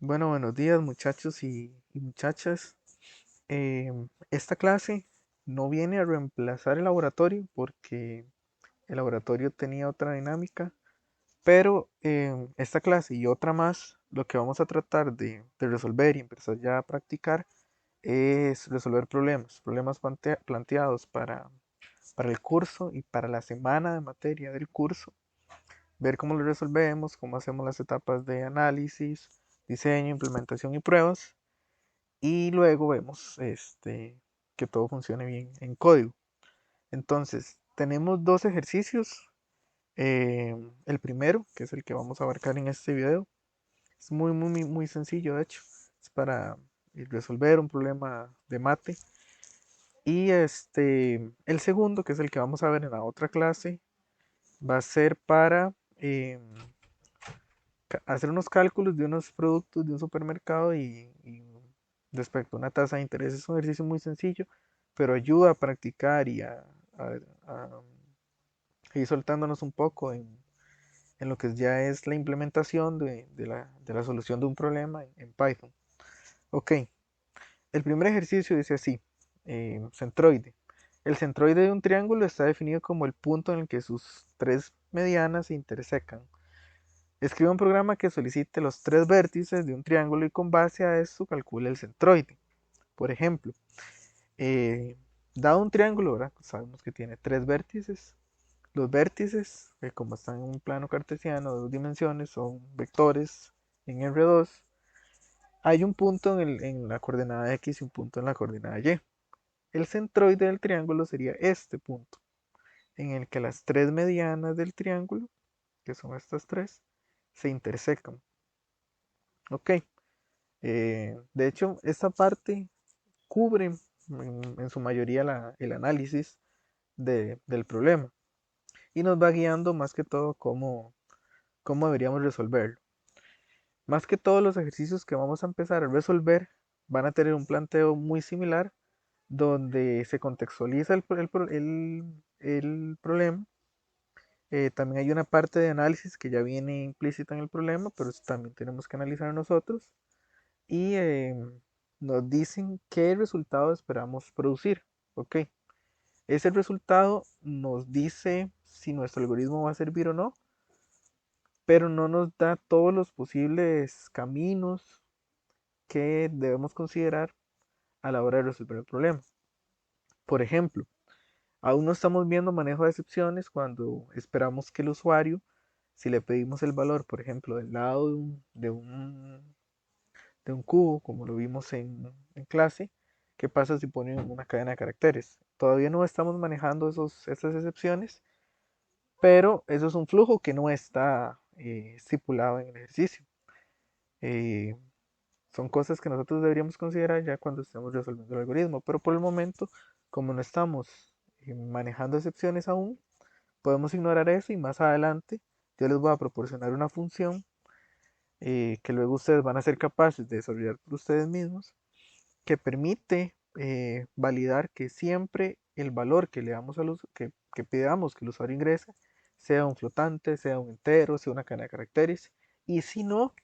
Bueno, buenos días muchachos y muchachas. Esta clase no viene a reemplazar el laboratorio porque el laboratorio tenía otra dinámica, pero esta clase y otra más, lo que vamos a tratar de resolver y empezar ya a practicar es resolver problemas planteados para el curso y para la semana de materia del curso, ver cómo lo resolvemos, cómo hacemos las etapas de análisis, diseño, implementación y pruebas. Y luego vemos que todo funcione bien en código. Entonces, tenemos dos ejercicios. El primero, que es el que vamos a abarcar en este video, es muy sencillo, de hecho. Es para resolver un problema de mate. Y el segundo, que es el que vamos a ver en la otra clase, va a ser para hacer unos cálculos de unos productos de un supermercado y respecto a una tasa de interés. Es un ejercicio muy sencillo, pero ayuda a practicar y a ir soltándonos un poco en lo que ya es la implementación de la solución de un problema en Python. Ok, el primer ejercicio dice así, centroide. El centroide de un triángulo está definido como el punto en el que sus tres medianas se intersecan. Escribe un programa que solicite los tres vértices de un triángulo y con base a esto calcule el centroide. Por ejemplo, eh, dado un triángulo, ¿verdad? Sabemos que tiene tres vértices. Los vértices, como están en un plano cartesiano de dos dimensiones, son vectores en R2. Hay un punto en la coordenada X y un punto en la coordenada Y. El centroide del triángulo sería este punto, en el que las tres medianas del triángulo, que son estas tres, se intersecan. Ok, de hecho, esta parte cubre en su mayoría el análisis del problema y nos va guiando más que todo cómo deberíamos resolverlo. Más que todos los ejercicios que vamos a empezar a resolver van a tener un planteo muy similar donde se contextualiza el problema. También hay una parte de análisis que ya viene implícita en el problema, pero también tenemos que analizar nosotros y nos dicen qué resultado esperamos producir. Ok, ese resultado nos dice si nuestro algoritmo va a servir o no, pero no nos da todos los posibles caminos que debemos considerar a la hora de resolver el problema. Por ejemplo, aún no estamos viendo manejo de excepciones cuando esperamos que el usuario, si le pedimos el valor, por ejemplo, del lado de un cubo, como lo vimos en clase, ¿qué pasa si pone una cadena de caracteres? Todavía no estamos manejando esas excepciones, pero eso es un flujo que no está estipulado en el ejercicio. Eh, Son cosas que nosotros deberíamos considerar ya cuando estemos resolviendo el algoritmo, pero por el momento, como no estamos manejando excepciones aún, podemos ignorar eso y más adelante yo les voy a proporcionar una función que luego ustedes van a ser capaces de desarrollar por ustedes mismos, que permite validar que siempre el valor que le damos que pidamos que el usuario ingrese sea un flotante, sea un entero, sea una cadena de caracteres, y si no,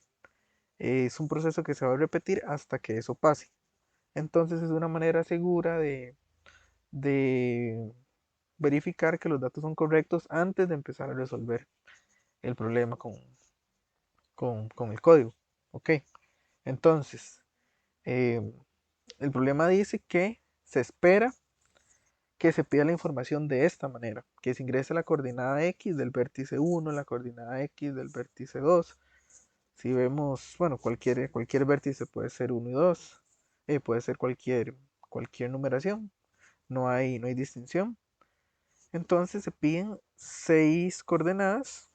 es un proceso que se va a repetir hasta que eso pase. Entonces es una manera segura de verificar que los datos son correctos antes de empezar a resolver el problema con el código. Ok, entonces eh, el problema dice que se espera que se pida la información de esta manera, que se ingrese la coordenada X del vértice 1, la coordenada X del vértice 2. Si vemos, bueno, cualquier vértice puede ser 1 y 2, puede ser cualquier numeración, no hay distinción. Entonces se piden 6 coordenadas,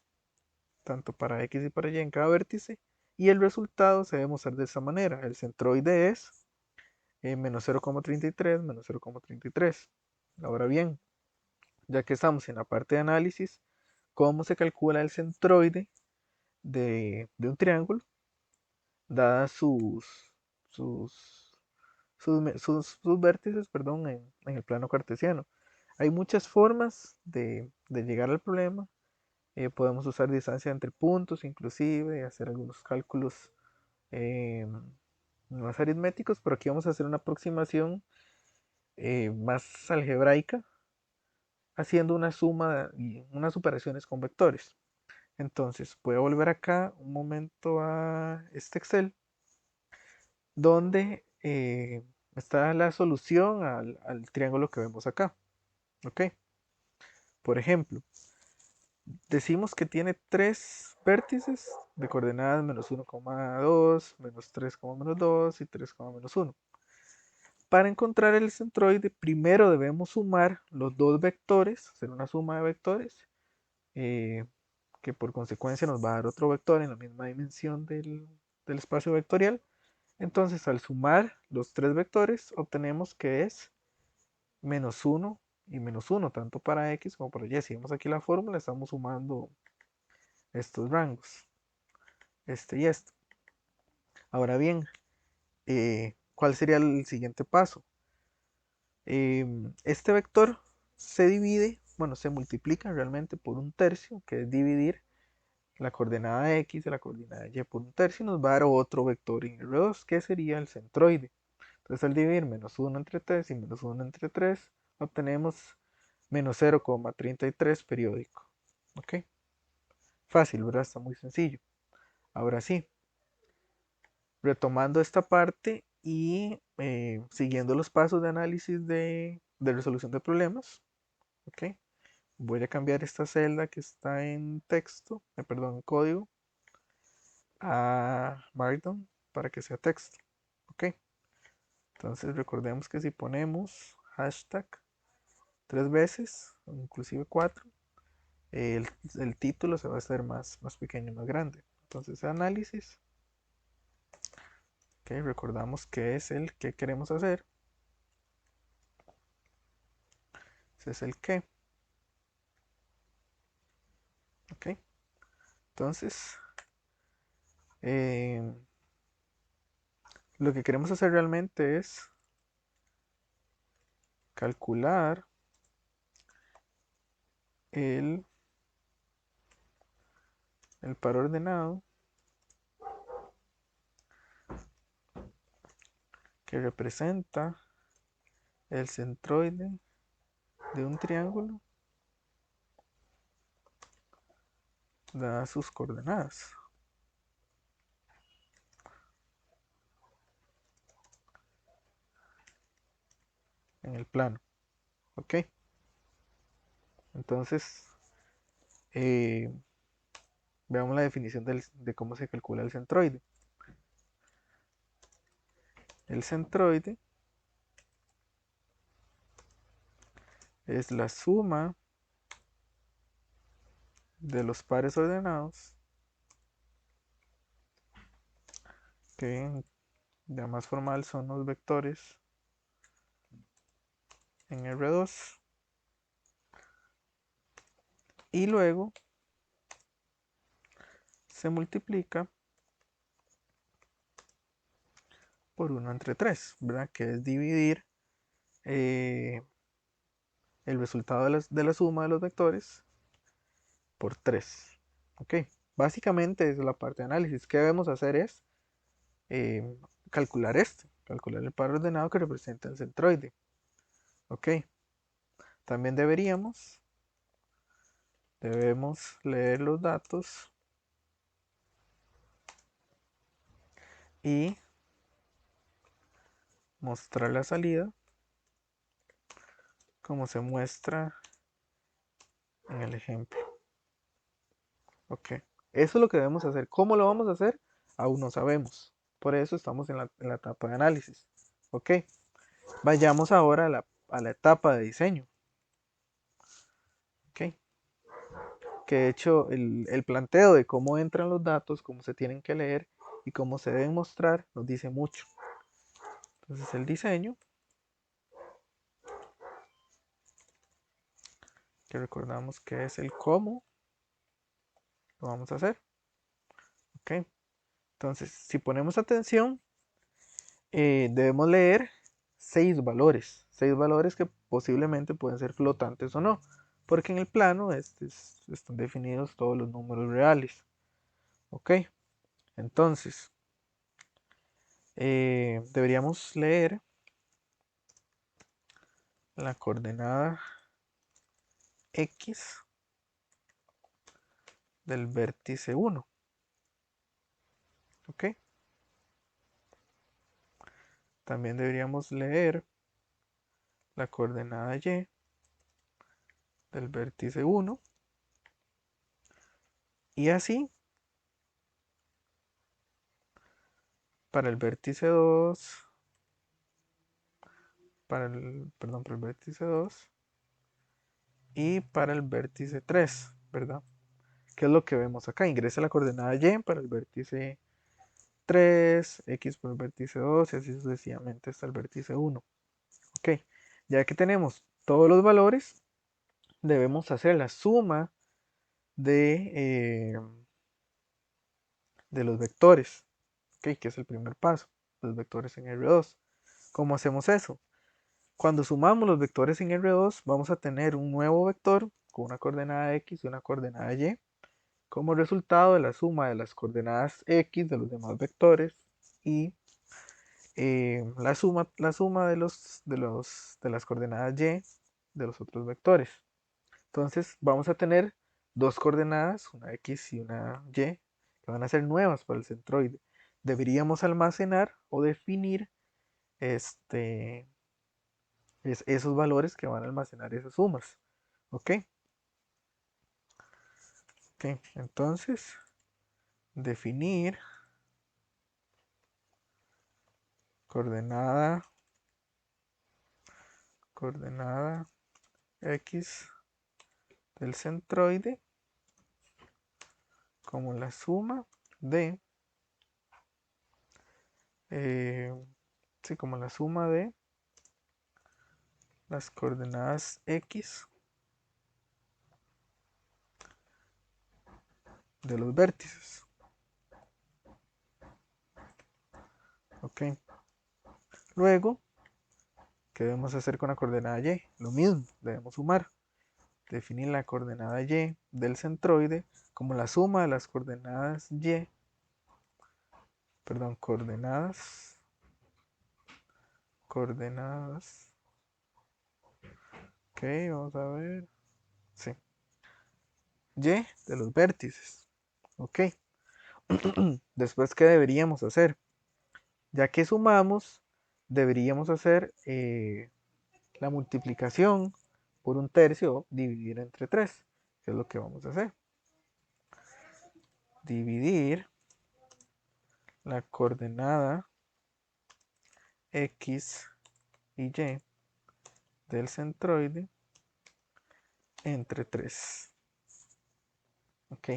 tanto para X y para Y en cada vértice, y el resultado se debe mostrar de esta manera. El centroide es menos 0,33 menos 0,33. Ahora bien, ya que estamos en la parte de análisis, ¿cómo se calcula el centroide de un triángulo, dadas sus, sus vértices, perdón, en el plano cartesiano? Hay muchas formas de llegar al problema. Podemos usar distancia entre puntos, inclusive, hacer algunos cálculos eh, más aritméticos, pero aquí vamos a hacer una aproximación más algebraica, haciendo una suma y unas operaciones con vectores. Entonces, voy a volver acá un momento a este Excel, donde está la solución al triángulo que vemos acá. ¿Ok? Por ejemplo, decimos que tiene tres vértices de coordenadas menos 1,2, menos 3,-2 y 3,-1. Para encontrar el centroide, primero debemos sumar los dos vectores, hacer una suma de vectores, eh, que por consecuencia nos va a dar otro vector en la misma dimensión del espacio vectorial. Entonces, al sumar los tres vectores, obtenemos que es menos 1 y menos 1, tanto para x como para y. Si vemos aquí la fórmula, estamos sumando estos rangos, este y este. Ahora bien, ¿cuál sería el siguiente paso? Este vector se divide, bueno, se multiplica realmente por un tercio, que es dividir la coordenada x y la coordenada y por un tercio, y nos va a dar otro vector en R2, que sería el centroide. Entonces, al dividir menos 1 entre 3 y menos 1 entre 3, obtenemos menos 0,33 periódico. ¿Ok? Fácil, ¿verdad? Está muy sencillo. Ahora sí, retomando esta parte y siguiendo los pasos de análisis de resolución de problemas. ¿Ok? Voy a cambiar esta celda que está en texto, perdón, en código, a Markdown para que sea texto. ¿Ok? Entonces recordemos que si ponemos hashtag tres veces, inclusive cuatro, el, el título se va a hacer más pequeño, más grande. Entonces análisis, ¿ok? Recordamos que es el que queremos hacer. Ese es el que. ¿Ok? Entonces, eh, lo que queremos hacer realmente es calcular el, el par ordenado que representa el centroide de un triángulo dadas sus coordenadas en el plano. ¿Ok? Entonces, eh, veamos la definición de cómo se calcula el centroide. El centroide es la suma de los pares ordenados, que ya más formal son los vectores en R2, y luego se multiplica por 1 entre 3, ¿verdad? Que es dividir eh, el resultado de la suma de los vectores por 3. ¿Ok? Básicamente es la parte de análisis. ¿Qué debemos hacer? Es calcular esto, calcular el par ordenado que representa el centroide. ¿Ok? También debemos leer los datos y mostrar la salida como se muestra en el ejemplo. Ok, eso es lo que debemos hacer. ¿Cómo lo vamos a hacer? Aún no sabemos. Por eso estamos en la etapa de análisis. Ok, vayamos ahora a la etapa de diseño. Ok, que de hecho el planteo de cómo entran los datos, cómo se tienen que leer y cómo se deben mostrar nos dice mucho. Entonces el diseño, que recordamos que es el cómo lo vamos a hacer. Ok, entonces si ponemos atención, debemos leer seis valores que posiblemente pueden ser flotantes o no, porque en el plano están definidos todos los números reales. Ok, entonces Deberíamos leer la coordenada X del vértice 1. ¿Ok? También deberíamos leer la coordenada Y del vértice 1. Y así, para el vértice 2, para el vértice 2 y para el vértice 3, ¿verdad? ¿Qué es lo que vemos acá? Ingresa la coordenada Y para el vértice 3, X por el vértice 2 y así sucesivamente hasta el vértice 1. Ok, ya que tenemos todos los valores, debemos hacer la suma de los vectores, ok, que es el primer paso, los vectores en R2. ¿Cómo hacemos eso? Cuando sumamos los vectores en R2, vamos a tener un nuevo vector con una coordenada X y una coordenada Y como resultado de la suma de las coordenadas X de los demás vectores y la suma de las coordenadas Y de los otros vectores. Entonces vamos a tener dos coordenadas, una X y una Y, que van a ser nuevas para el centroide. Deberíamos almacenar o definir este, esos valores que van a almacenar esas sumas. ¿Ok? Ok, entonces definir coordenada, coordenada X del centroide como la suma de, eh, sí, como la suma de las coordenadas X de los vértices. Ok, luego, ¿qué debemos hacer con la coordenada Y? Lo mismo, debemos sumar. Definir la coordenada Y del centroide como la suma de las coordenadas Y, perdón, coordenadas, ok, vamos a ver, sí, Y de los vértices, ok. Después, ¿qué deberíamos hacer? Ya que sumamos, deberíamos hacer la multiplicación por un tercio o dividir entre 3, que es lo que vamos a hacer. Dividir la coordenada X y Y del centroide entre 3. Ok.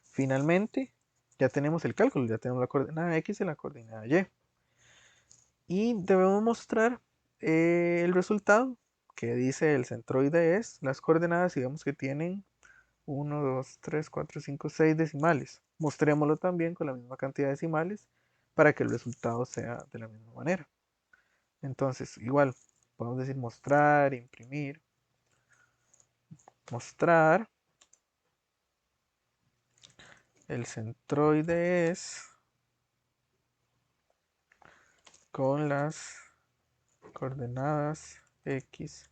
Finalmente, ya tenemos el cálculo, ya tenemos la coordenada X y la coordenada Y. Y debemos mostrar el resultado que dice el centroide es las coordenadas, digamos que tienen 1, 2, 3, 4, 5, 6 decimales. Mostrémoslo también con la misma cantidad de decimales para que el resultado sea de la misma manera. Entonces, igual, podemos decir mostrar, imprimir, mostrar. El centroide es con las coordenadas X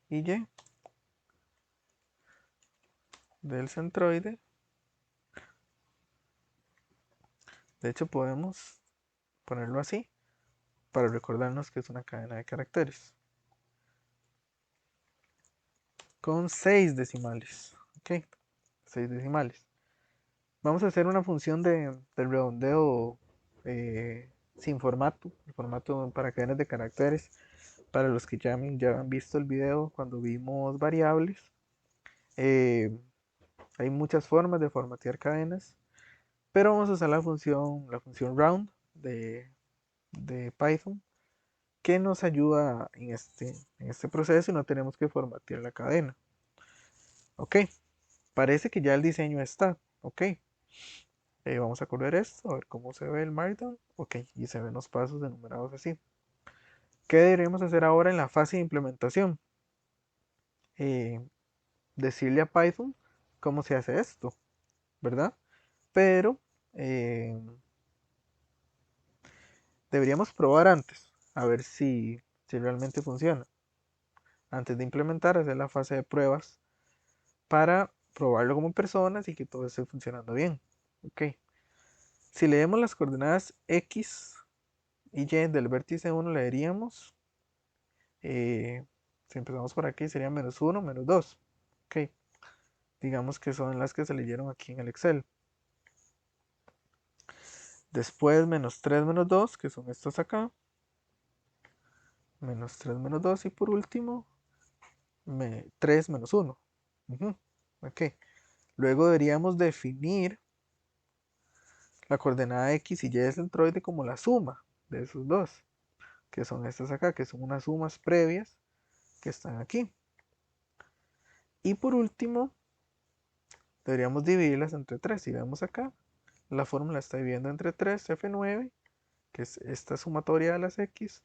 y Y del centroide. De hecho, podemos ponerlo así para recordarnos que es una cadena de caracteres. Con 6 decimales. Ok, 6 decimales. Vamos a hacer una función de redondeo sin formato, el formato para cadenas de caracteres. Para los que ya han visto el video cuando vimos variables, eh, hay muchas formas de formatear cadenas, pero vamos a usar la función round de Python, que nos ayuda en este proceso y no tenemos que formatear la cadena. Ok, parece que ya el diseño está. Ok, vamos a correr esto, a ver cómo se ve el Markdown. Ok, y se ven los pasos enumerados así. ¿Qué deberíamos hacer ahora en la fase de implementación? Eh, Decirle a Python cómo se hace esto, ¿verdad? Pero eh, deberíamos probar antes, a ver si realmente funciona. Antes de implementar, hacer la fase de pruebas para probarlo como personas y que todo esté funcionando bien. Ok. Si leemos las coordenadas X y Y del vértice 1, leeríamos, eh, si empezamos por aquí, sería menos 1, menos 2. Ok. Digamos que son las que se leyeron aquí en el Excel. Después menos 3, menos 2, que son estas acá. Menos 3, menos 2. Y por último, 3 menos 1. Ujú. Ok. Luego deberíamos definir la coordenada X y Y del centroide como la suma de esos dos, que son estas acá, que son unas sumas previas que están aquí. Y por último, deberíamos dividirlas entre 3. Si vemos acá, la fórmula está dividiendo entre 3, F9, que es esta sumatoria de las X,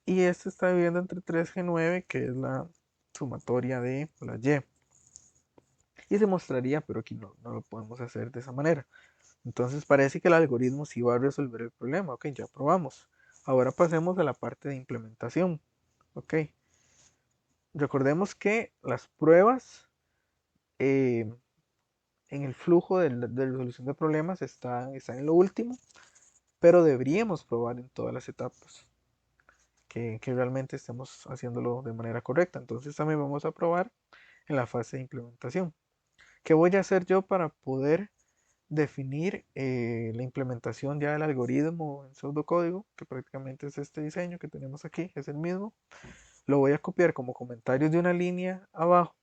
y esta está dividiendo entre 3G9, que es la sumatoria de la Y. Y se mostraría, pero aquí no lo podemos hacer de esa manera. Entonces parece que el algoritmo sí va a resolver el problema. Ok, ya probamos. Ahora pasemos a la parte de implementación. Ok, recordemos que las pruebas eh, en el flujo de resolución de problemas están en lo último, pero deberíamos probar en todas las etapas que realmente estemos haciéndolo de manera correcta. Entonces también vamos a probar en la fase de implementación. ¿Qué voy a hacer yo para poder definir la implementación ya del algoritmo en pseudocódigo, que prácticamente es este diseño que tenemos aquí, es el mismo? Lo voy a copiar como comentarios de una línea abajo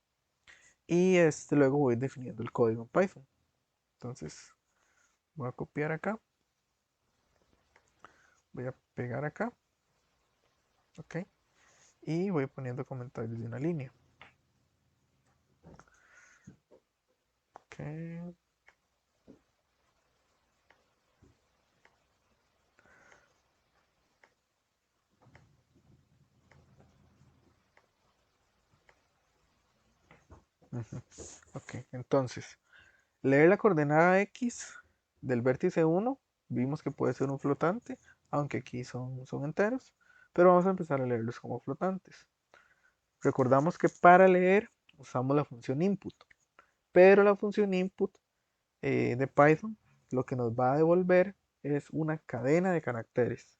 y luego voy definiendo el código en Python. Entonces voy a copiar acá, voy a pegar acá, ok, y voy poniendo comentarios de una línea. Ok. Ujú. Ok, entonces, leer la coordenada X del vértice 1, vimos que puede ser un flotante, aunque aquí son enteros, pero vamos a empezar a leerlos como flotantes. Recordamos que para leer usamos la función input, pero la función input de Python lo que nos va a devolver es una cadena de caracteres.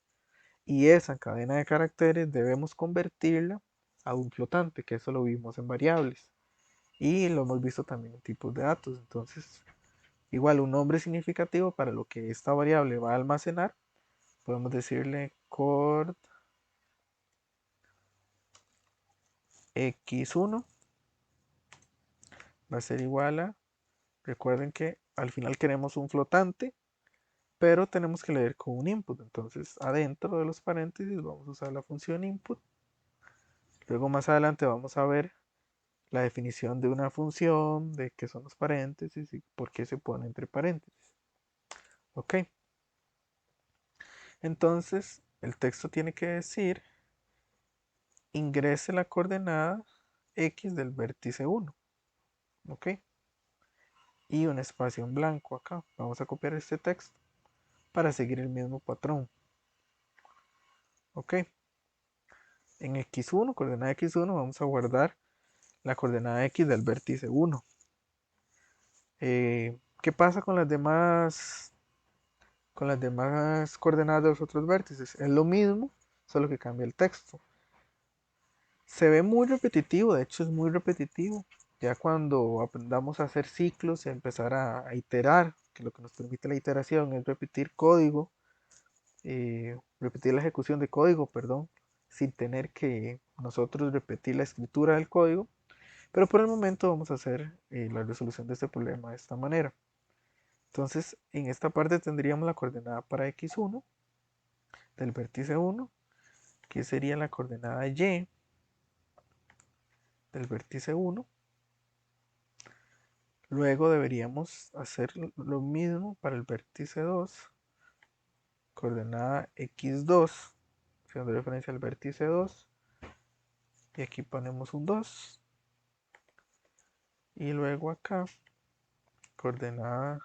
Y esa cadena de caracteres debemos convertirla a un flotante, que eso lo vimos en variables. Y lo hemos visto también en tipos de datos. Entonces, igual un nombre significativo para lo que esta variable va a almacenar, podemos decirle cord x1 va a ser igual a, recuerden que al final queremos un flotante, pero tenemos que leer con un input. Entonces, adentro de los paréntesis vamos a usar la función input. Luego más adelante vamos a ver la definición de una función, de qué son los paréntesis y por qué se pone entre paréntesis. Ok. Entonces, el texto tiene que decir, ingrese la coordenada X del vértice 1. Ok. Y un espacio en blanco acá. Vamos a copiar este texto para seguir el mismo patrón. Ok. En X1, coordenada X1, vamos a guardar la coordenada X del vértice 1. ¿Qué pasa con las demás coordenadas de los otros vértices? Es lo mismo, solo que cambia el texto. Se ve muy repetitivo, de hecho es muy repetitivo. Ya cuando aprendamos a hacer ciclos y a empezar a iterar, que lo que nos permite la iteración es repetir código, repetir la ejecución de código, perdón, sin tener que nosotros repetir la escritura del código. Pero por el momento vamos a hacer la resolución de este problema de esta manera. Entonces, en esta parte tendríamos la coordenada para x1 del vértice 1, que sería la coordenada y del vértice 1. Luego deberíamos hacer lo mismo para el vértice 2, coordenada x2, haciendo referencia al vértice 2. Y aquí ponemos un 2. Y luego acá, coordenada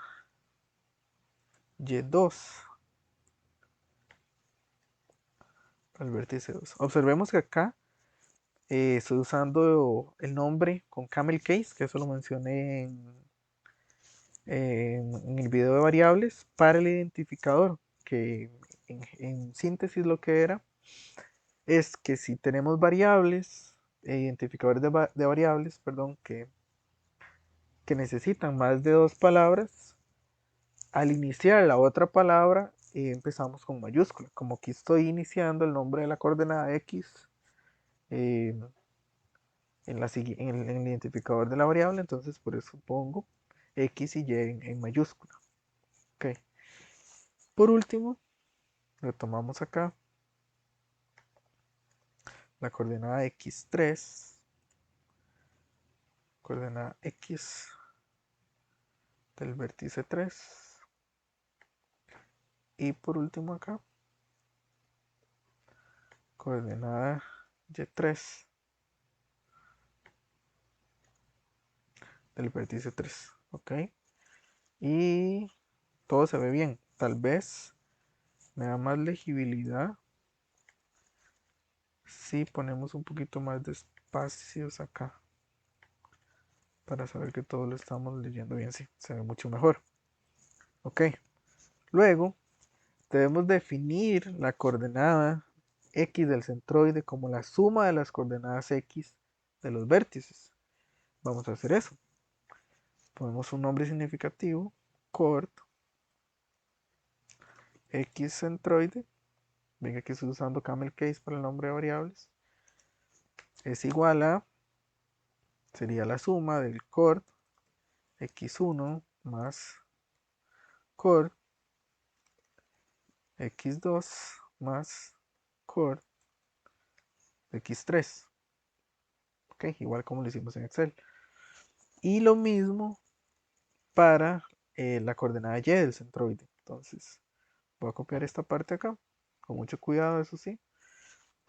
y2, al vértice 2. Observemos que acá estoy usando el nombre con camel case, que eso lo mencioné en el video de variables, para el identificador, que en síntesis lo que era es que si tenemos variables, identificadores de variables, perdón, que necesitan más de dos palabras, al iniciar la otra palabra empezamos con mayúscula. Como aquí estoy iniciando el nombre de la coordenada X eh, en el identificador de la variable, entonces por eso pongo X y Y en mayúscula. Okay. Por último, retomamos acá la coordenada X3, coordenada X del vértice 3, y por último acá, coordenada Y3 del vértice 3, ok, y todo se ve bien. Tal vez me da más legibilidad si ponemos un poquito más de espacios acá para saber que todo lo estamos leyendo bien. Sí, se ve mucho mejor. Ok, luego debemos definir la coordenada X del centroide como la suma de las coordenadas X de los vértices. Vamos a hacer eso. Ponemos un nombre significativo, coord X centroide. Venga, que estoy usando camel case para el nombre de variables. Es igual a, sería la suma del coord X1 más coord X2 más coord X3. Ok, igual como lo hicimos en Excel. Y lo mismo para la coordenada Y del centroide. Entonces, voy a copiar esta parte acá, con mucho cuidado, eso sí,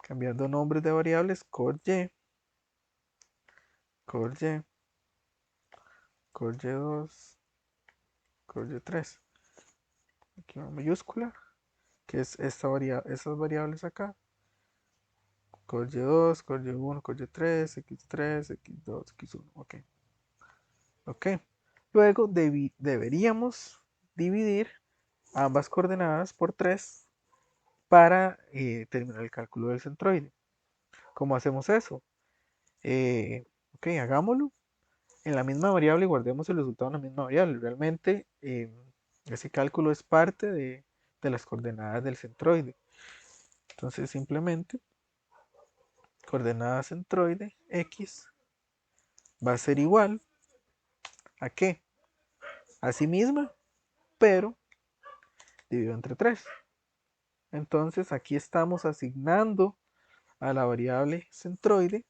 cambiando nombres de variables, coord Y, coord Y, coord Y2, coord Y3. Aquí una mayúscula, que es estas variables acá, coord Y2, coord Y1, coord Y3, X3, X2, X1, ok. Ok. Luego deberíamos dividir ambas coordenadas por 3 para terminar el cálculo del centroide. ¿Cómo hacemos eso? Ok, hagámoslo. En la misma variable guardemos el resultado en la misma variable. Realmente ese cálculo es parte de las coordenadas del centroide. Entonces simplemente coordenada centroide X va a ser igual a qué? A sí misma, pero dividido entre 3. Entonces aquí estamos asignando a la variable centroide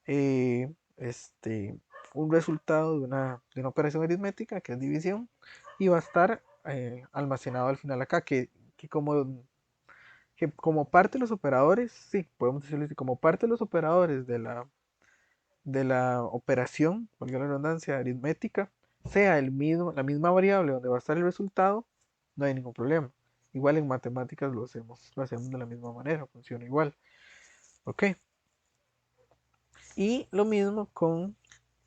eh, este, un resultado de una operación aritmética que es división y va a estar almacenado al final acá, que como parte de los operadores, sí, podemos decirlo así, como parte de los operadores de la operación, valga la redundancia, aritmética, sea la misma variable donde va a estar el resultado, no hay ningún problema. Igual en matemáticas lo hacemos de la misma manera, funciona igual. Ok. Y lo mismo con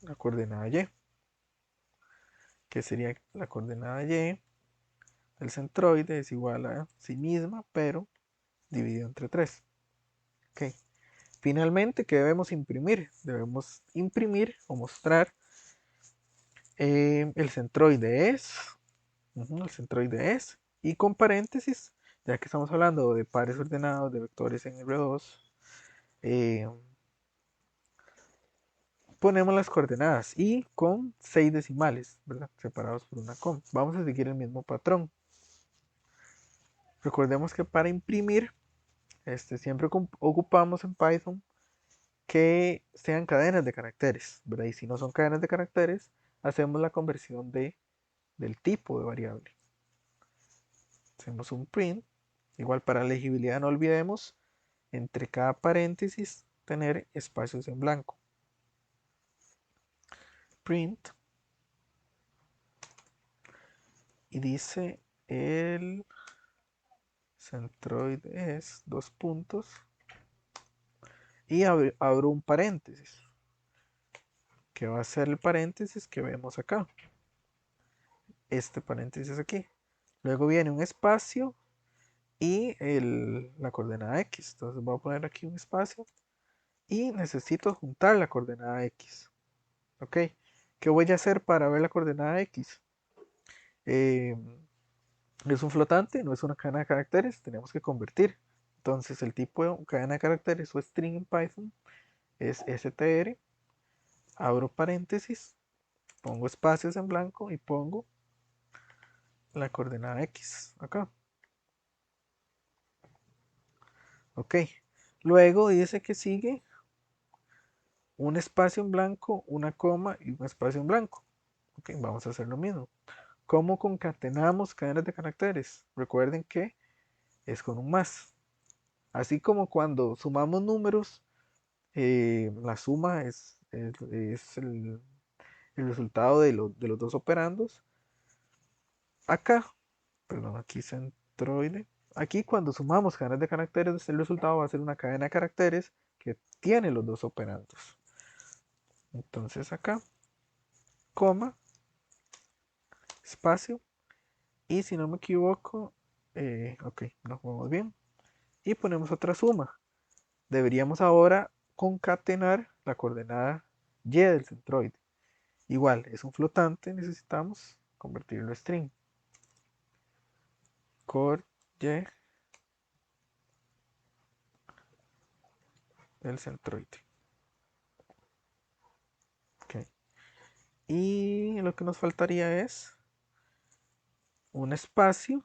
la coordenada Y, que sería la coordenada Y del centroide es igual a sí misma, pero dividido entre 3. Ok. Finalmente, ¿qué debemos imprimir? Debemos imprimir o mostrar el centroide el centroide es, y con paréntesis, ya que estamos hablando de pares ordenados de vectores en R2, eh, ponemos las coordenadas y con 6 decimales, ¿verdad? Separados por una coma. Vamos a seguir el mismo patrón. Recordemos que para imprimir, siempre ocupamos en Python que sean cadenas de caracteres, ¿verdad? Y si no son cadenas de caracteres, hacemos la conversión del tipo de variable. Hacemos un print. Igual para legibilidad no olvidemos entre cada paréntesis tener espacios en blanco. Print. Y dice el centroid es dos puntos y abro un paréntesis, que va a ser el paréntesis que vemos acá, este paréntesis aquí. Luego viene un espacio y la coordenada X. Entonces voy a poner aquí un espacio y necesito juntar la coordenada X. ¿Ok? ¿Qué voy a hacer para ver la coordenada X? Eh, es un flotante, no es una cadena de caracteres, tenemos que convertir. Entonces el tipo de cadena de caracteres o string en Python es str, abro paréntesis, pongo espacios en blanco y pongo la coordenada X acá. Ok, luego dice que sigue un espacio en blanco, una coma y un espacio en blanco. Ok, vamos a hacer lo mismo. ¿Cómo concatenamos cadenas de caracteres? Recuerden que es con un más. Así como cuando sumamos números, la suma es el resultado de los dos operandos. Acá, perdón, aquí centroide. Aquí cuando sumamos cadenas de caracteres, el resultado va a ser una cadena de caracteres que tiene los dos operandos. Entonces acá, coma, espacio, y si no me equivoco, ok, nos vamos bien. Y ponemos otra suma. Deberíamos ahora concatenar la coordenada y del centroide. Igual, es un flotante, necesitamos convertirlo a string. Cor y del centroide. Okay. Y lo que nos faltaría es un espacio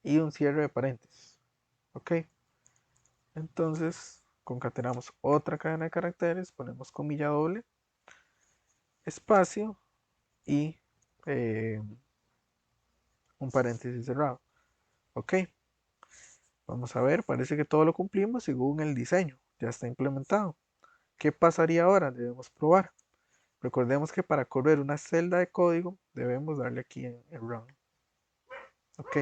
y un cierre de paréntesis. Ok. Entonces concatenamos otra cadena de caracteres, ponemos comilla doble, espacio y eh, un paréntesis cerrado. Ok. Vamos a ver, parece que todo lo cumplimos según el diseño. Ya está implementado. ¿Qué pasaría ahora? Debemos probar. Recordemos que para correr una celda de código debemos darle aquí en Run. Ok.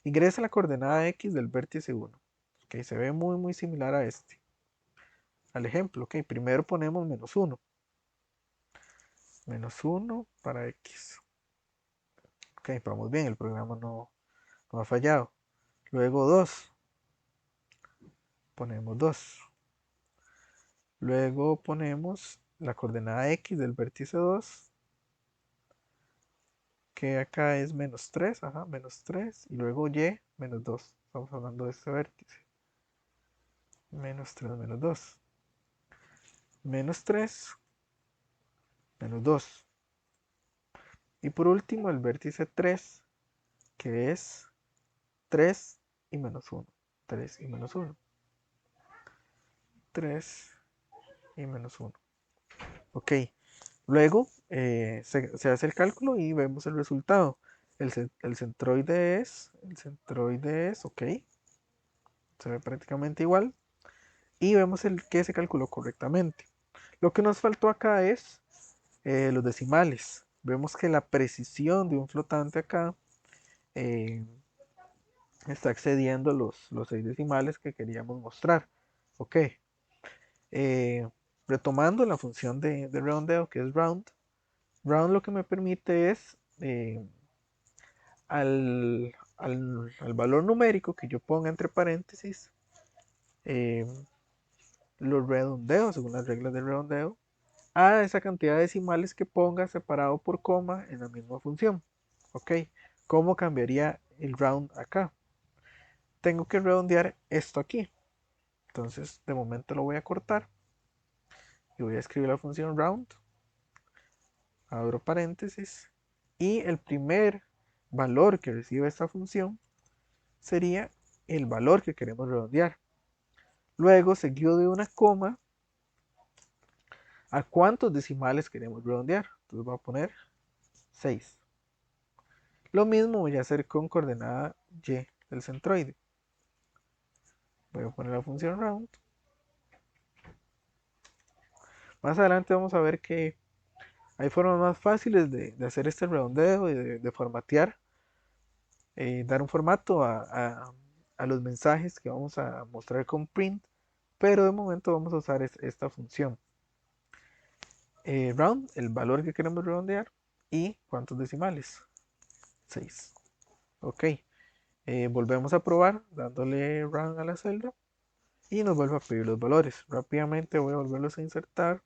Ingresa la coordenada X del vértice 1. Ok, se ve muy similar a este. Al ejemplo, ok, primero ponemos menos 1. Menos 1 para X. Ok, vamos bien, el programa no ha fallado. Luego 2. Ponemos 2. Luego ponemos la coordenada X del vértice 2, que acá es menos 3, ajá, menos 3, y luego Y, menos 2. Estamos hablando de este vértice. Menos 3, menos 2. Menos 3, menos 2. Y por último el vértice 3, que es 3 y menos 1. 3 y menos 1. 3 y menos 1. Ok, luego se hace el cálculo y vemos el resultado. El centroide es, ok, se ve prácticamente igual. Y vemos que se calculó correctamente. Lo que nos faltó acá es los decimales. Vemos que la precisión de un flotante acá eh, está excediendo los 6 decimales que queríamos mostrar. Ok. Eh, retomando la función de roundeo, que es round. Round lo que me permite es al valor numérico que yo ponga entre paréntesis, eh, lo redondeo según las reglas del redondeo a esa cantidad de decimales que ponga separado por coma en la misma función. Ok, ¿cómo cambiaría el round acá? Tengo que redondear esto aquí. Entonces, de momento lo voy a cortar y voy a escribir la función round, abro paréntesis, y el primer valor que recibe esta función sería el valor que queremos redondear. Luego, seguido de una coma, ¿a cuántos decimales queremos redondear? Entonces voy a poner 6. Lo mismo voy a hacer con coordenada y del centroide. Voy a poner la función round. Más adelante vamos a ver que hay formas más fáciles de hacer este redondeo y de formatear, dar un formato a los mensajes que vamos a mostrar con print, pero de momento vamos a usar esta función. Round, el valor que queremos redondear, y cuántos decimales, 6. Ok, volvemos a probar dándole round a la celda y nos vuelve a pedir los valores. Rápidamente voy a volverlos a insertar,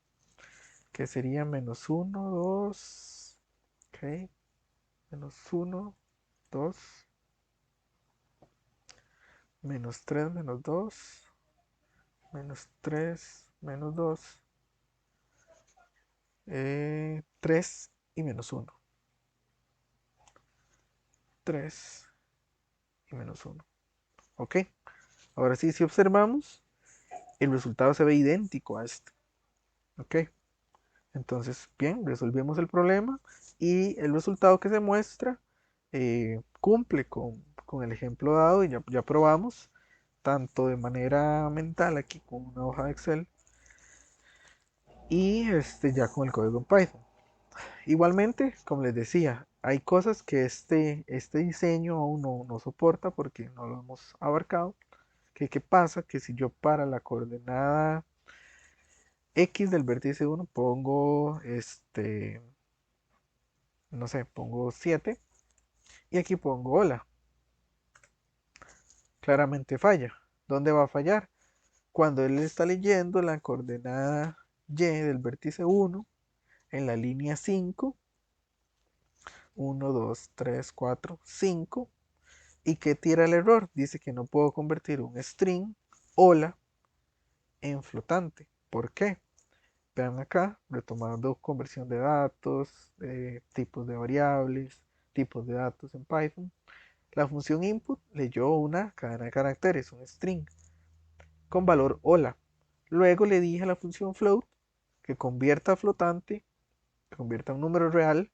que sería -1, 2, ok, -1, 2, -3, -2, -3, -2, 3 y -1. 3 y -1. Ok, ahora sí, si observamos, el resultado se ve idéntico a este. Ok, entonces, bien, resolvimos el problema y el resultado que se muestra cumple con el ejemplo dado y ya probamos, tanto de manera mental aquí con una hoja de Excel y ya con el código en Python. Igualmente, como les decía, hay cosas que este diseño aún no soporta porque no lo hemos abarcado. ¿Qué pasa? Que si yo para la coordenada X del vértice 1 pongo no sé, pongo 7 y aquí pongo hola. Claramente falla. ¿Dónde va a fallar? Cuando él está leyendo la coordenada Y del vértice 1 en la línea 5, 1, 2, 3, 4, 5, y que tira el error. Dice que no puedo convertir un string hola en flotante. ¿Por qué? Vean acá, retomando conversión de datos, tipos de variables, tipos de datos en Python. La función input leyó una cadena de caracteres, un string, con valor hola. Luego le dije a la función float que convierta a flotante, que convierta a un número real,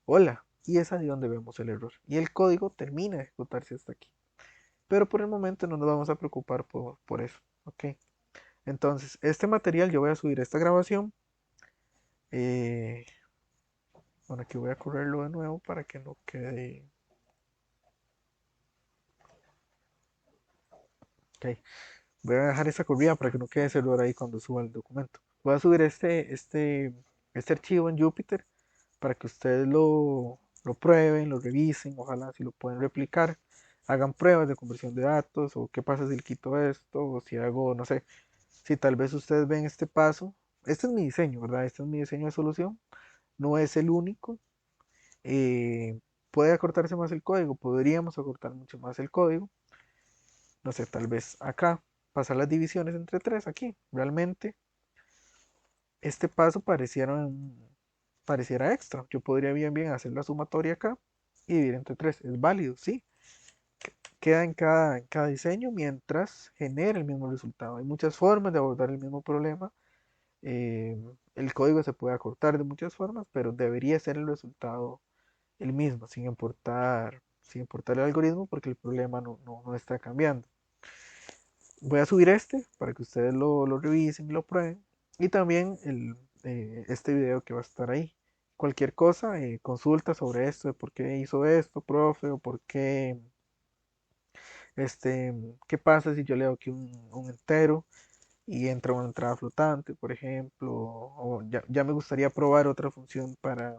hola. Y es ahí donde vemos el error. Y el código termina de ejecutarse hasta aquí. Pero por el momento no nos vamos a preocupar por eso. ¿Ok? Entonces, este material yo voy a subir esta grabación. Eh, bueno, aquí voy a correrlo de nuevo para que no quede. Ok. Voy a dejar esa corrida para que no quede ese error ahí cuando suba el documento. Voy a subir este archivo en Jupyter para que ustedes lo prueben, lo revisen, ojalá si lo pueden replicar, hagan pruebas de conversión de datos, o qué pasa si le quito esto, o si hago, no sé, si tal vez ustedes ven este paso. Este es mi diseño, ¿verdad? Este es mi diseño de solución, no es el único. Eh, Puede acortarse más el código, podríamos acortar mucho más el código, no sé, tal vez acá, pasar las divisiones entre tres aquí, realmente este paso pareciera extra. Yo podría bien hacer la sumatoria acá y dividir entre 3. Es válido, sí. Queda en cada diseño mientras genera el mismo resultado. Hay muchas formas de abordar el mismo problema. Eh, el código se puede acortar de muchas formas, pero debería ser el resultado el mismo, sin importar el algoritmo, porque el problema no está cambiando. Voy a subir para que ustedes lo revisen y lo prueben. Y también este video que va a estar ahí. Cualquier cosa, consulta sobre esto, de por qué hizo esto, profe, o por qué, qué pasa si yo leo aquí un entero y entra una entrada flotante, por ejemplo, o ya me gustaría probar otra función para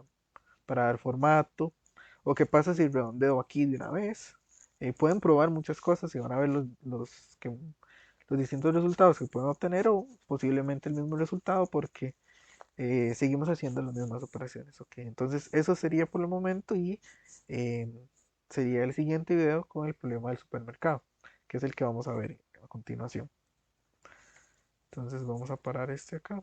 dar formato, o qué pasa si redondeo aquí de una vez. Pueden probar muchas cosas y van a ver los distintos resultados que pueden obtener, o posiblemente el mismo resultado porque seguimos haciendo las mismas operaciones. Ok, entonces eso sería por el momento y eh, sería el siguiente video con el problema del supermercado, que es el que vamos a ver a continuación. Entonces vamos a parar acá.